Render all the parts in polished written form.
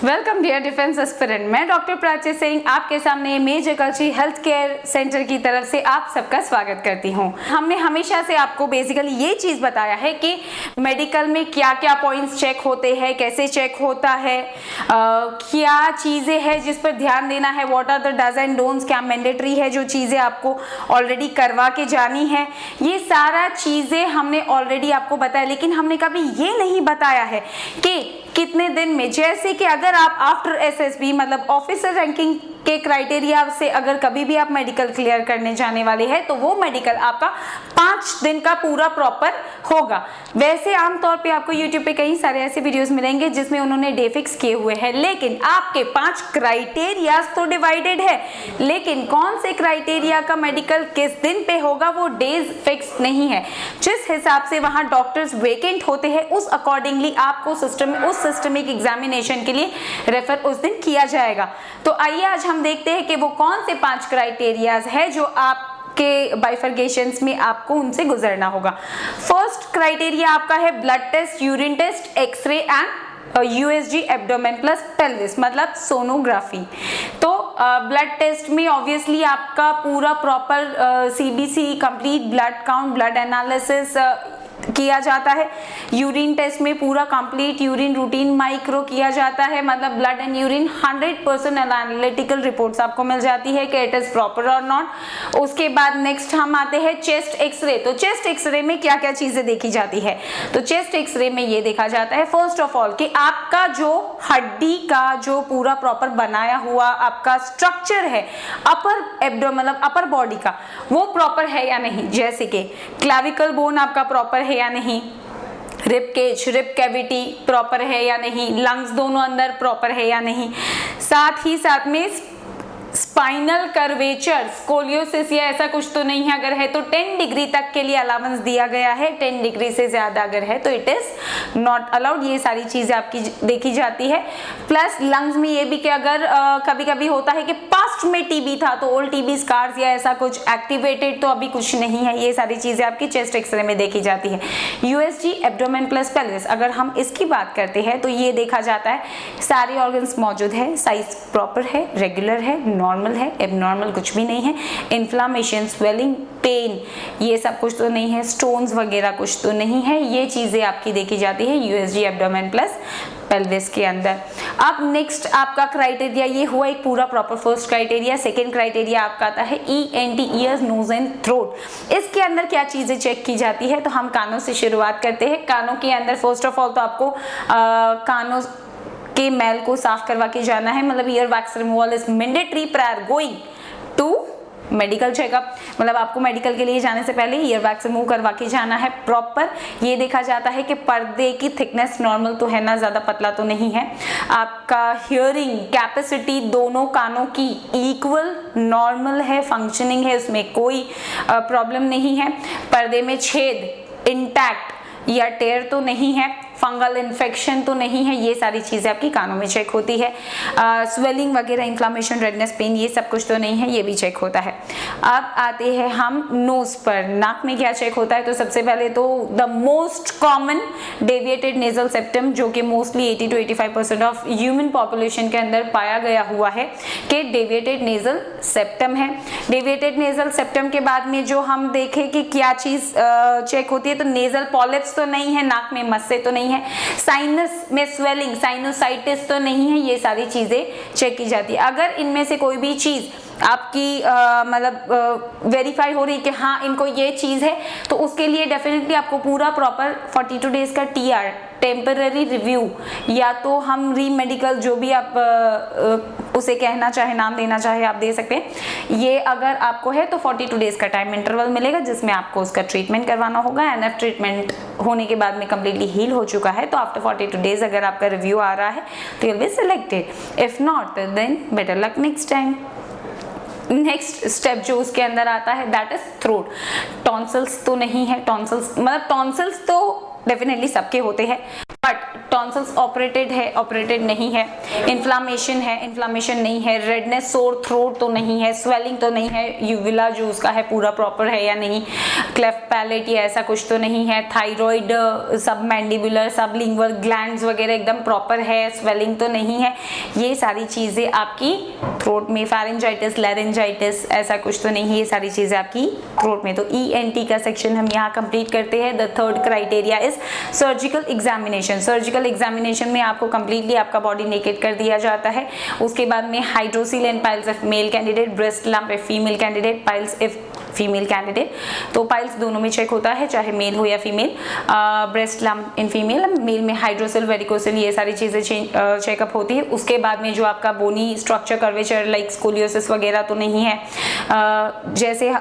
Welcome dear defence aspirant. मैं doctor Prachi Singh आपके सामने मेजर कल्ची हेल्थ केयर सेंटर की तरफ से आप सबका स्वागत करती हूँ। हमने हमेशा से आपको बेसिकली ये चीज़ बताया है कि मेडिकल में क्या क्या पॉइंट्स चेक होते हैं, कैसे चेक होता है, क्या चीज़ें हैं जिस पर ध्यान देना है, what are the dos and don'ts, क्या मैंडेटरी है जो चीज़ें आपको ऑलरेडी करवा के जानी है। ये सारा चीज़ें हमने ऑलरेडी आपको बताया, लेकिन हमने कभी ये नहीं बताया है कि कितने दिन में, जैसे कि अगर आप आफ्टर एसएसबी मतलब ऑफिसर रैंकिंग के क्राइटेरिया से अगर कभी भी आप मेडिकल क्लियर करने जाने वाले हैं तो वो मेडिकल आपका 5 दिन का पूरा प्रॉपर होगा। वैसे आमतौर पे आपको यूट्यूब पे कई सारे ऐसे वीडियोस मिलेंगे जिसमें उन्होंने डे फिक्स किए हुए हैं, लेकिन आपके 5 क्राइटेरियाज तो डिवाइडेड है, लेकिन कौन से क्राइटेरिया का मेडिकल किस दिन पे होगा वो डेज फिक्स नहीं है। जिस हिसाब से वहां डॉक्टर्स वेकेंट होते हैं उस अकॉर्डिंगली आपको उस सिस्टमिक एग्जामिनेशन के लिए रेफर उस दिन किया जाएगा। तो आइए आज हम देखते हैं कि वो कौन से 5 क्राइटेरियाज है जो आप के बाइफर्गेशंस में आपको उनसे गुजरना होगा। फर्स्ट क्राइटेरिया आपका है blood test, urine test, x ray and USG abdomen plus pelvis मतलब सोनोग्राफी। तो ब्लड टेस्ट में ऑब्वियसली आपका पूरा proper CBC complete blood count, blood analysis किया जाता है। यूरिन टेस्ट में पूरा कंप्लीट यूरिन रूटीन माइक्रो किया जाता है, मतलब blood and urine 100% analytical reports आपको मिल जाती है कि इट इज प्रॉपर और नॉट। उसके बाद नेक्स्ट हम आते हैं चेस्ट एक्सरे। तो चेस्ट एक्सरे में क्या क्या चीजें देखी जाती है, तो चेस्ट एक्सरे में ये देखा जाता है फर्स्ट ऑफ ऑल कि आपका जो हड्डी का जो पूरा प्रॉपर बनाया हुआ आपका स्ट्रक्चर है अपर एब्डोमेन मतलब अपर बॉडी का, वो प्रॉपर है या नहीं। जैसे कि क्लैविकल बोन आपका प्रॉपर है या नहीं, rib cage rib cavity proper है या नहीं, लंग्स दोनों अंदर प्रॉपर है या नहीं, साथ ही साथ में स्पाइनल कर्वेचर स्कोलियोसिस या ऐसा कुछ तो नहीं है, अगर है तो 10 डिग्री तक के लिए अलाउंस दिया गया है, 10 डिग्री से ज्यादा अगर है तो इट इज नॉट अलाउड। ये सारी चीजें आपकी देखी जाती है। प्लस लंग्स में ये भी कि अगर कभी कभी होता है कि पास्ट में टीबी था तो ओल्ड टीबी स्कार्स या ऐसा कुछ एक्टिवेटेड तो अभी कुछ नहीं है, ये सारी चीजें आपकी चेस्ट एक्सरे में देखी जाती है। यूएसजी एब्डोमेन प्लस पेल्विस अगर हम इसकी बात करते हैं तो ये देखा जाता है सारे ऑर्गन्स मौजूद है, साइज प्रॉपर है, रेगुलर है, नॉर्मल है, एबनॉर्मल कुछ भी नहीं है, इन्फ्लामेशन, स्वेलिंग, पेन ये सब कुछ तो नहीं है, स्टोन्स वगैरह कुछ तो नहीं है। ये चीजें आपकी देखी जाती है यूएसजी एब्डोमेन प्लस पेल्विस के अंदर। अब नेक्स्ट आपका क्राइटेरिया ये हुआ एक पूरा proper first criteria. Second criteria आपका आता है ENT years knows and throat. इसके अंदर क्या चीजें चेक की जाती है, तो हम कानों से शुरुआत करते हैं। कानों के अंदर फर्स्ट ऑफ ऑल तो आपको कानों के मैल को साफ करवा के जाना है, मतलब ear wax removal is mandatory prior going to medical checkup, मतलब आपको मेडिकल के लिए जाने से पहले ईयर वैक्स रिमूव करवा के जाना है प्रॉपर। ये देखा जाता है कि पर्दे की थिकनेस नॉर्मल तो है ना, ज्यादा पतला तो नहीं है, आपका हियरिंग कैपेसिटी दोनों कानों की इक्वल नॉर्मल है, फंक्शनिंग है, उसमें कोई प्रॉब्लम नहीं है, पर्दे में छेद इंटैक्ट या टेयर तो नहीं है, फंगल इन्फेक्शन तो नहीं है, ये सारी चीजें आपकी कानों में चेक होती है। स्वेलिंग वगैरह, इन्फ्लामेशन, रेडनेस, पेन ये सब कुछ तो नहीं है, ये भी चेक होता है। अब आते हैं हम नोज पर। नाक में क्या चेक होता है, तो सबसे पहले तो the most common deviated nasal septum, जो कि mostly 80 to 85% of human population के अंदर पाया गया हुआ है कि डेविएटेड नेजल सेप्टम है। डेविएटेड नेजल सेप्टम के बाद में जो हम देखें कि क्या चीज चेक होती है, तो नेजल पॉलिप्स तो नहीं है, नाक में मस्से तो नहीं है, साइनस में स्वेलिंग, साइनोसाइटिस तो नहीं है, ये सारी चीजें चेक की जाती है। अगर इनमें से कोई भी चीज आपकी मतलब वेरीफाई हो रही है कि हाँ इनको ये चीज है, तो उसके लिए डेफिनेटली आपको पूरा प्रॉपर 42 डेज का टीआर टेम्पररी रिव्यू या तो हम री मेडिकल जो भी आप उसे कहना चाहे, नाम देना चाहे आप दे सकते हैं। ये अगर आपको है तो 42 डेज का टाइम इंटरवल मिलेगा जिसमें आपको उसका ट्रीटमेंट करवाना होगा। एंड ट्रीटमेंट होने के बाद में कम्प्लीटली हील हो चुका है तो आफ्टर 42 डेज अगर आपका रिव्यू आ रहा है तो you will be selected, if not then better luck next time. Next step जो उसके अंदर आता है दैट इज थ्रोट। टॉन्सिल्स तो नहीं है, टॉन्सिल्स मतलब टॉन्सिल्स तो डेफिनेटली सबके होते हैं, बट बट टॉन्सिल्स ऑपरेटेड नहीं है, इन्फ्लामेशन नहीं है, रेडनेस, सोर थ्रोट तो नहीं है, स्वेलिंग तो नहीं है, यूविला जो उसका है पूरा प्रॉपर है या नहीं, क्लेफ्ट पैलेट या ऐसा कुछ तो नहीं है, थायराइड, सब मैंडिबुलर, सब लिंगुअल ग्लैंड्स वगैरह एकदम प्रॉपर है, स्वेलिंग तो नहीं है, ये सारी चीजें आपकी थ्रोट में, फेरेंजाइटिस, लैरेंजाइटिस ऐसा कुछ तो नहीं है, ये सारी चीजें आपकी थ्रोट में। तो ENT का सेक्शन हम यहाँ कंप्लीट करते हैं। The third criteria is surgical examination. Surgical examination में आपको कंप्लीटली आपका बॉडी नेकेड कर दिया जाता है। उसके बाद में hydrocele and piles if male candidate, breast lump if female candidate, piles if female candidate. तो पाइल्स दोनों में चेक होता है, चाहे मेल हो या female. Breast lump in female, male में हाइड्रोसिल, वेरिकोसिल, ये सारी चीजें चेकअप होती है। उसके बाद में जो आपका bony structure, curvature like scoliosis वगैरह तो नहीं है, जैसे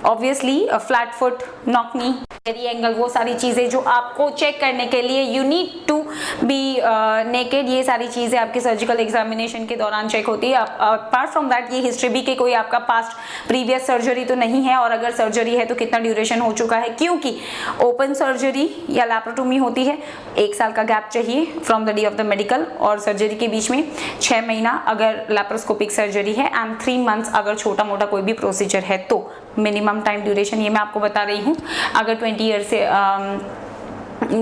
obviously flat foot, knock knee, angle, वो सारी चीजें जो आपको चेक करने के लिए you need to be naked, ये सारी चीजें आपके सर्जिकल एग्जामिनेशन के दौरान चेक होती है। अपार्ट फ्रॉम दैट ये हिस्ट्री भी कि कोई आपका पास्ट प्रीवियस सर्जरी तो नहीं है, और अगर सर्जरी है तो कितना ड्यूरेशन हो चुका है, क्योंकि ओपन सर्जरी या लैप्रोटोमी होती है 1 साल का गैप चाहिए from the day of the medical और सर्जरी के बीच में, 6 महीना अगर लैप्रोस्कोपिक सर्जरी है, एंड 3 मंथ्स अगर छोटा मोटा कोई भी प्रोसीजर है तो मिनिमम टाइम ड्यूरेशन ये मैं आपको बता रही हूँ। अगर 20 ईयर से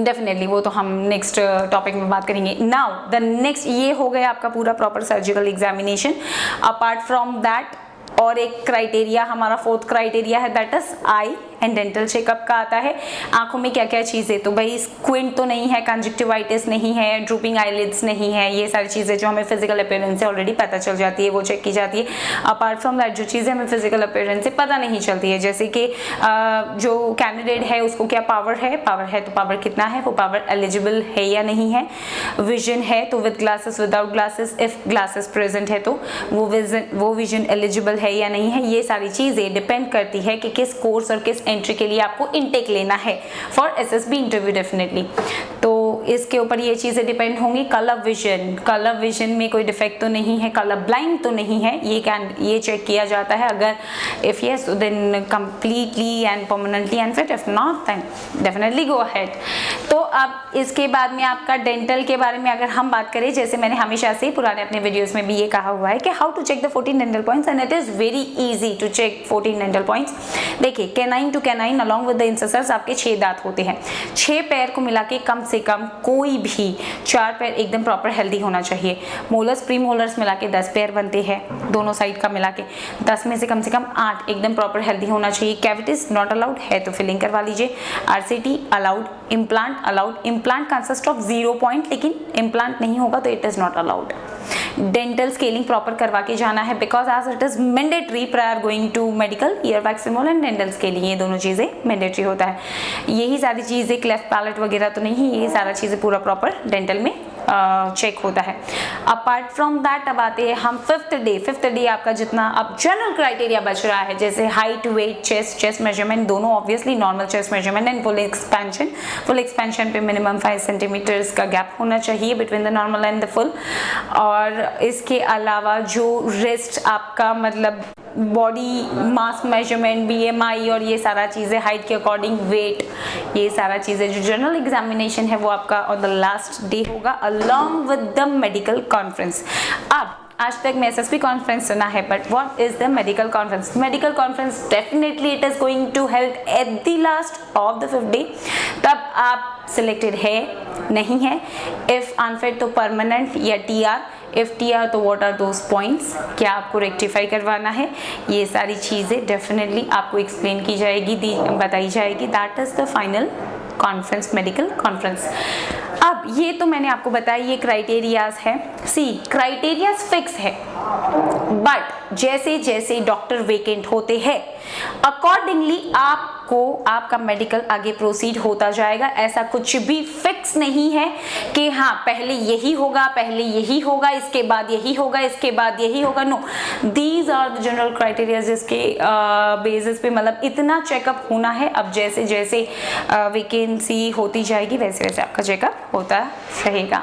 डेफिनेटली वो तो हम नेक्स्ट टॉपिक में बात करेंगे। नाउ द नेक्स्ट, ये हो गया आपका पूरा proper surgical examination. Apart from that और एक क्राइटेरिया हमारा फोर्थ क्राइटेरिया है, that is I and dental checkup का आता है। आंखों में क्या क्या चीजें, तो भाई स्क्विंट तो नहीं है, कंजक्टिवाइटिस नहीं है, ड्रूपिंग आईलिड्स नहीं है, ये सारी चीजें जो हमें फिजिकल अपीयरेंस से ऑलरेडी पता चल जाती है वो चेक की जाती है। अपार्ट फ्रॉम दैट जो चीजें हमें फिजिकल अपीयरेंस से पता नहीं चलती है, जैसे कि जो कैंडिडेट है उसको क्या पावर है तो पावर कितना है, वो पावर एलिजिबल है या नहीं है, विजन है तो with glasses, without glasses, if glasses present है तो वो विजन एलिजिबल है या नहीं है, ये सारी चीजें डिपेंड करती है कि किस कोर्स और किस एंट्री के लिए आपको इनटेक लेना है फॉर SSB इंटरव्यू डेफिनेटली। तो इसके ऊपर ये चीजें डिपेंड होंगी। कलर विजन में कोई डिफेक्ट तो नहीं है, कलर ब्लाइंड तो नहीं है, ये चेक किया जाता है। अगर if yes then completely and permanently unfit, if not then definitely go ahead. तो अब इसके बाद में आपका डेंटल के बारे में अगर हम बात करें, जैसे मैंने हमेशा से पुराने अपने वीडियोस में भी ये कहा हुआ है कि how to check the 14 dental points, and it is very easy to check 14 dental points. देखिए canine to canine along with the incisors आपके 6 दांत होते हैं। 6 पैर को मिला के कम से कम कोई भी 4 पैर एकदम प्रॉपर हेल्दी होना चाहिए। मोलर्स प्री मोलर्स मिला के 10 पैर बनते हैं, दोनों साइड का मिला के 10 में से कम 8 एकदम प्रॉपर हेल्दी होना चाहिए। कैविटीज नॉट अलाउड है तो फिलिंग करवा लीजिए। RCT allowed, implant allowed, implant consist of 0 point, लेकिन इम्प्लांट नहीं होगा तो it is not allowed. Dental scaling proper करवा के जाना है, because as it is mandatory prior going to medical, ear wax removal and dental scaling, ये दोनों चीजें मैंडेटरी होता है। यही सारी चीजें, क्लेफ्ट पैलेट वगैरह तो नहीं, ये सारा चीजें पूरा प्रॉपर डेंटल में चेक होता है। अपार्ट फ्रॉम दैट अब आते हैं हम फिफ्थ डे आपका जितना अब जनरल क्राइटेरिया बच रहा है, जैसे हाइट, वेट, चेस्ट मेजरमेंट दोनों, obviously normal chest measurement and full expansion पे मिनिमम 5 सेंटीमीटर्स का गैप होना चाहिए between the normal and the full. और इसके अलावा जो रिस्ट आपका मतलब बॉडी मास मेजरमेंट, BMI और ये सारा चीज़ें, हाइट के अकॉर्डिंग वेट, ये सारा चीज़ें जो जनरल एग्जामिनेशन है वो आपका ऑन द लास्ट डे होगा along with the medical conference. अब आज तक मैं SSB कॉन्फ्रेंस सुना है, but what is the medical conference? Medical conference definitely it is going to help at the last of the 5th day. तब आप selected है नहीं है, इफ अनफिट तो परमानेंट या TR, इफ TR तो व्हाट आर दोज पॉइंट्स, क्या आपको रेक्टिफाई करवाना है, ये सारी चीज़ें डेफिनेटली आपको एक्सप्लेन की जाएगी, बताई जाएगी। That is the final conference, medical conference. अब ये तो मैंने आपको बताया, ये क्राइटेरियाज है। क्राइटेरियाज फिक्स है, बट जैसे जैसे डॉक्टर वेकेंट होते हैं अकॉर्डिंगली आपका मेडिकल आगे प्रोसीड होता जाएगा। ऐसा कुछ भी फिक्स नहीं है कि हाँ पहले यही होगा, इसके बाद यही होगा, इसके बाद यही होगा। No, these are the general criteria जिसके बेसिस पे मतलब इतना चेकअप होना है। अब जैसे जैसे वैकेंसी होती जाएगी वैसे वैसे आपका चेकअप होता रहेगा।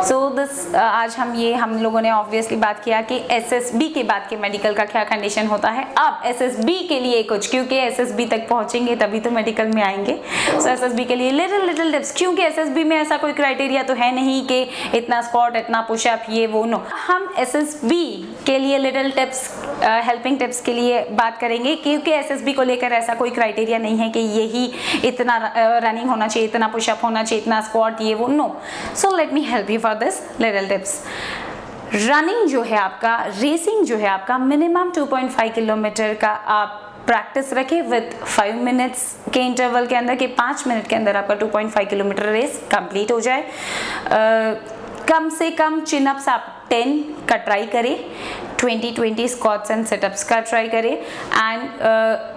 सो दिस आज हम लोगों ने ऑब्वियसली बात किया कि SSB SSB के बाद के मेडिकल का क्या कंडीशन होता है। अब SSB के लिए कुछ, क्योंकि SSB तक पहुंचेंगे तभी तो मेडिकल में आएंगे। सो SSB के लिए लिटिल टिप्स, क्योंकि SSB में ऐसा कोई क्राइटेरिया तो है नहीं कि इतना स्क्वाट, इतना पुशअप, ये वो, नो। हम SSB के लिए लिटिल टिप्स, हेल्पिंग टिप्स के लिए बात करेंगे, क्योंकि SSB को लेकर ऐसा कोई क्राइटेरिया नहीं है कि यही इतना रनिंग होना चाहिए, इतना पुशअप होना चाहिए, इतना स्क्वाट, ये वो, no. So let me help you for this little tips. Running जो है आपका, रेसिंग जो है आपका, मिनिमम 2.5 किलोमीटर का आप प्रैक्टिस रखें विद 5 मिनट्स के इंटरवल के अंदर, कि 5 मिनट के अंदर आपका 2.5 किलोमीटर रेस कंप्लीट हो जाए। कम से कम चिनअप्स आप 10 का ट्राई करें, 20 स्क्वाट्स एंड सिटअप्स का ट्राई करें, एंड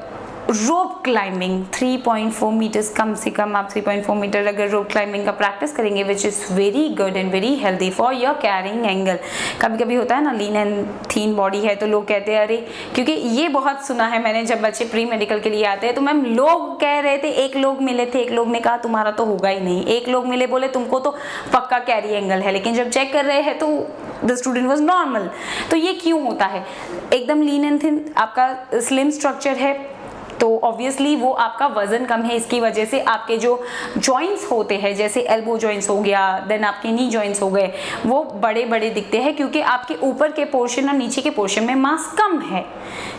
रोप क्लाइंबिंग 3.4 मीटर्स, कम से कम आप 3.4 मीटर अगर रोप क्लाइंबिंग का प्रैक्टिस करेंगे, which is very good and very healthy for your carrying angle. कभी कभी होता है ना, लीन एंड थीन बॉडी है तो लोग कहते हैं अरे, क्योंकि ये बहुत सुना है मैंने, जब बच्चे प्री मेडिकल के लिए आते हैं तो मैम लोग कह रहे थे, एक लोग मिले थे, एक लोग ने कहा तुम्हारा तो होगा ही नहीं, एक लोग मिले बोले तुमको तो पक्का कैरी एंगल है, लेकिन जब चेक कर रहे हैं तो द स्टूडेंट वॉज नॉर्मल। तो ये क्यों होता है? एकदम लीन एंड थिन, आपका स्लिम स्ट्रक्चर है तो ऑब्वियसली वो आपका वजन कम है, इसकी वजह से आपके जो जॉइंट्स होते हैं, जैसे एल्बो जॉइंट्स हो गया, देन आपके नी जॉइंट्स हो गए, वो बड़े बड़े दिखते हैं, क्योंकि आपके ऊपर के पोर्शन और नीचे के पोर्शन में मास कम है,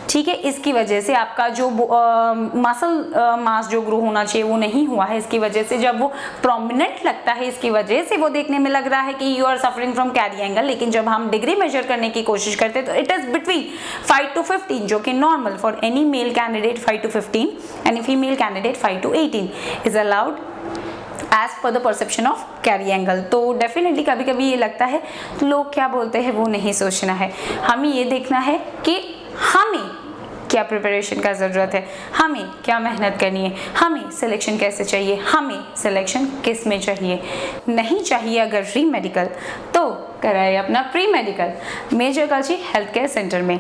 ठीक है। इसकी वजह से आपका जो मसल मास जो ग्रो होना चाहिए वो नहीं हुआ है, इसकी वजह से जब वो प्रोमिनेंट लगता है, इसकी वजह से वो देखने में लग रहा है कि you are suffering from carry angle. लेकिन जब हम डिग्री मेजर करने की कोशिश करते हैं तो इट इज बिटवीन 5 to 15, जो कि normal for any male candidate 5 to 15 and female candidate 5 to 18 is allowed as per the perception of carry angle. तो डेफिनेटली कभी कभी ये लगता है लोग क्या बोलते हैं वो नहीं सोचना है, हमें ये देखना है कि हमें क्या प्रिपरेशन का ज़रूरत है, हमें क्या मेहनत करनी है, हमें सिलेक्शन कैसे चाहिए, हमें सिलेक्शन किस में चाहिए। नहीं चाहिए अगर प्री मेडिकल तो कराए अपना प्री मेडिकल मेजर कल्ची हेल्थ केयर सेंटर में।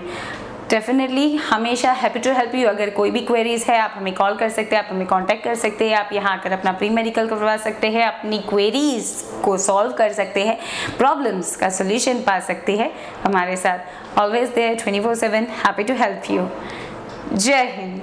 डेफिनेटली हमेशा हैप्पी टू हेल्प यू। अगर कोई भी क्वेरीज है आप हमें कॉल कर सकते हैं, आप हमें कांटेक्ट कर सकते हैं, आप यहाँ आकर अपना प्री मेडिकल करवा सकते हैं, अपनी क्वेरीज को सॉल्व कर सकते हैं, प्रॉब्लम्स का सोल्यूशन पा सकते हैं हमारे साथ। Always there 24/7, happy to help you. जय हिंद।